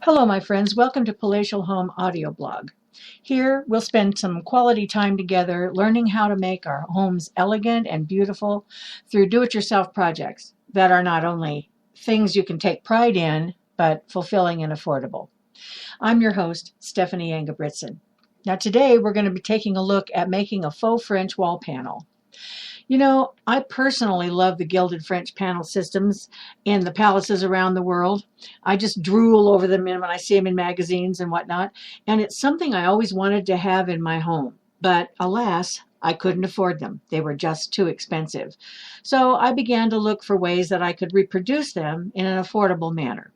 Hello, my friends. Welcome to Palacial Home audio blog. Here, we'll spend some quality time together learning how to make our homes elegant and beautiful through do-it-yourself projects that are not only things you can take pride in, but fulfilling and affordable. I'm your host, Stephanie Engebritsen. Now, today, we're going to be taking a look at making a faux French wall panel. You know, I personally love the gilded French panel systems in the palaces around the world. I just drool over them when I see them in magazines and whatnot. And it's something I always wanted to have in my home. But alas, I couldn't afford them. They were just too expensive. So I began to look for ways that I could reproduce them in an affordable manner.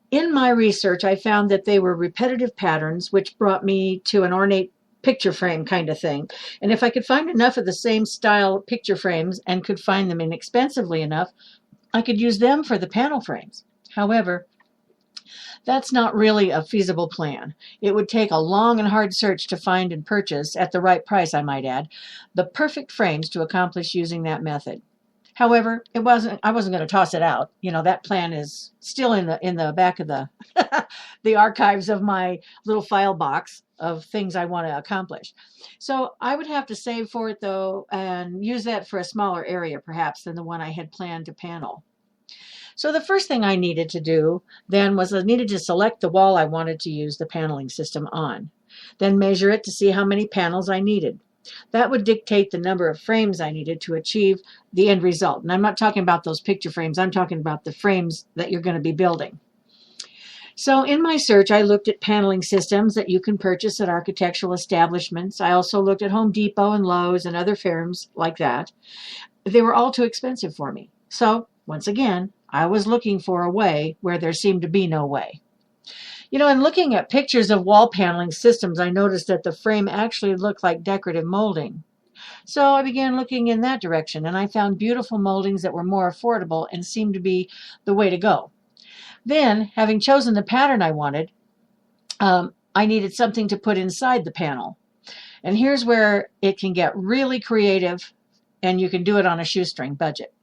In my research, I found that they were repetitive patterns, which brought me to an ornate picture frame kind of thing. And if I could find enough of the same style picture frames and could find them inexpensively enough, I could use them for the panel frames. However, that's not really a feasible plan. It would take a long and hard search to find and purchase, at the right price I might add, the perfect frames to accomplish using that method. However, I wasn't going to toss it out. You know, that plan is still in the back of the the archives of my little file box of things I want to accomplish. So I would have to save for it though and use that for a smaller area perhaps than the one I had planned to panel. So the first thing I needed to do then was I needed to select the wall I wanted to use the paneling system on, then measure it to see how many panels I needed. That would dictate the number of frames I needed to achieve the end result. And I'm not talking about those picture frames. I'm talking about the frames that you're going to be building. So in my search, I looked at paneling systems that you can purchase at architectural establishments. I also looked at Home Depot and Lowe's and other firms like that. They were all too expensive for me. So once again, I was looking for a way where there seemed to be no way. You know, in looking at pictures of wall paneling systems, I noticed that the frame actually looked like decorative molding. So I began looking in that direction, and I found beautiful moldings that were more affordable and seemed to be the way to go. Then, having chosen the pattern I wanted, I needed something to put inside the panel. And here's where it can get really creative, and you can do it on a shoestring budget.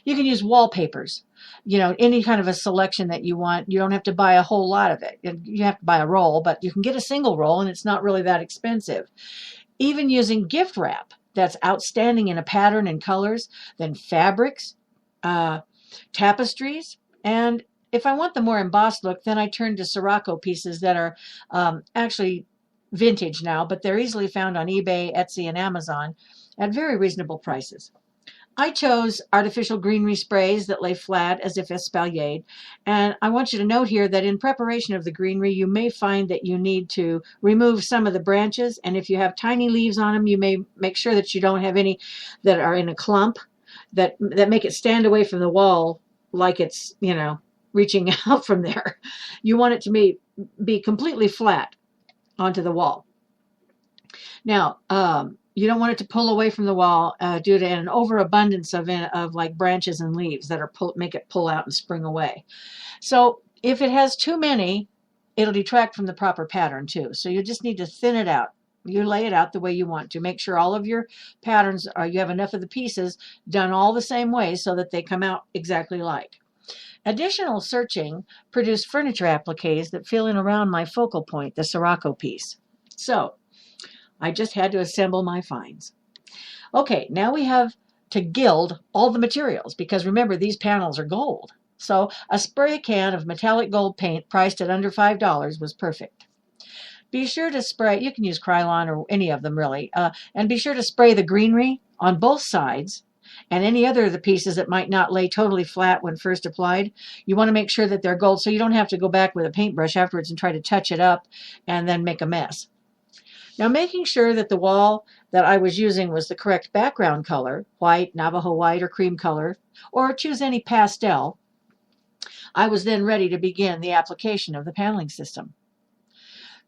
You can use wallpapers. You know, any kind of a selection that you want. You don't have to buy a whole lot of it. You have to buy a roll, but you can get a single roll and it's not really that expensive. Even using gift wrap that's outstanding in a pattern and colors, then fabrics, tapestries, and if I want the more embossed look, then I turn to Sirocco pieces that are actually vintage now, but they're easily found on eBay, Etsy, and Amazon at very reasonable prices. I chose artificial greenery sprays that lay flat as if espaliered, and I want you to note here that in preparation of the greenery, you may find that you need to remove some of the branches, and if you have tiny leaves on them, you may make sure that you don't have any that are in a clump that make it stand away from the wall like it's, you know, reaching out from there. You want it to be completely flat onto the wall. Now, you don't want it to pull away from the wall due to an overabundance of like branches and leaves that are make it pull out and spring away. So if it has too many, it'll detract from the proper pattern too. So you just need to thin it out. You lay it out the way you want to. Make sure all of your patterns you have enough of the pieces done all the same way so that they come out exactly like. Additional searching produced furniture appliques that fill in around my focal point, the Sirocco piece. So I just had to assemble my finds. Okay, now we have to gild all the materials because remember, these panels are gold. So a spray can of metallic gold paint priced at under $5 was perfect. Be sure to spray, you can use Krylon or any of them really, and be sure to spray the greenery on both sides and any other of the pieces that might not lay totally flat when first applied. You want to make sure that they're gold so you don't have to go back with a paintbrush afterwards and try to touch it up and then make a mess. Now, making sure that the wall that I was using was the correct background color, white, Navajo white, or cream color, or choose any pastel, I was then ready to begin the application of the paneling system.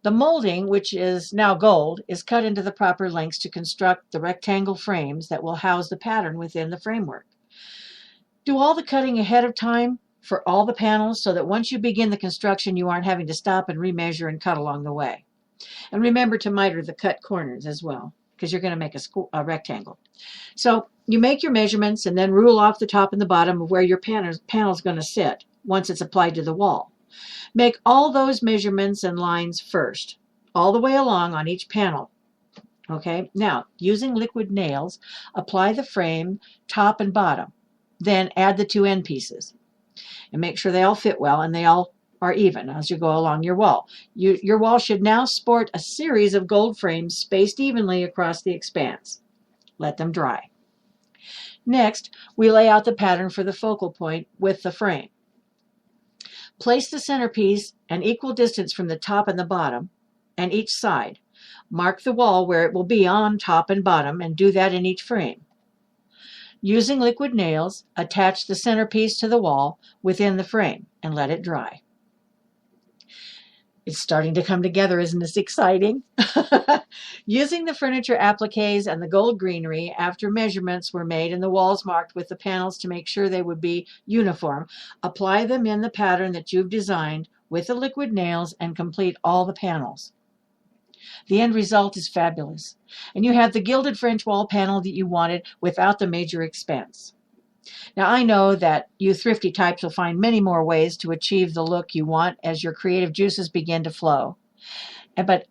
The molding, which is now gold, is cut into the proper lengths to construct the rectangle frames that will house the pattern within the framework. Do all the cutting ahead of time for all the panels so that once you begin the construction, you aren't having to stop and remeasure and cut along the way. And remember to miter the cut corners as well, because you're going to make a rectangle. So you make your measurements and then rule off the top and the bottom of where your panel is going to sit once it's applied to the wall. Make all those measurements and lines first, all the way along on each panel. Okay, now using liquid nails, apply the frame top and bottom. Then add the two end pieces and make sure they all fit well and they all are even as you go along your wall. Your wall should now sport a series of gold frames spaced evenly across the expanse. Let them dry. Next, we lay out the pattern for the focal point with the frame. Place the centerpiece an equal distance from the top and the bottom and each side. Mark the wall where it will be on top and bottom and do that in each frame. Using liquid nails, attach the centerpiece to the wall within the frame and let it dry. It's starting to come together, isn't this exciting? Using the furniture appliques and the gold greenery after measurements were made and the walls marked with the panels to make sure they would be uniform, apply them in the pattern that you've designed with the liquid nails and complete all the panels. The end result is fabulous, and you have the gilded French wall panel that you wanted without the major expense. Now, I know that you thrifty types will find many more ways to achieve the look you want as your creative juices begin to flow. But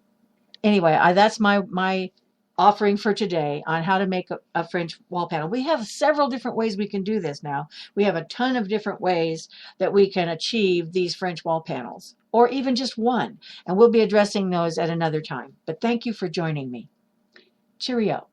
anyway, that's my offering for today on how to make a French wall panel. We have several different ways we can do this now. We have a ton of different ways that we can achieve these French wall panels, or even just one, and we'll be addressing those at another time. But thank you for joining me. Cheerio.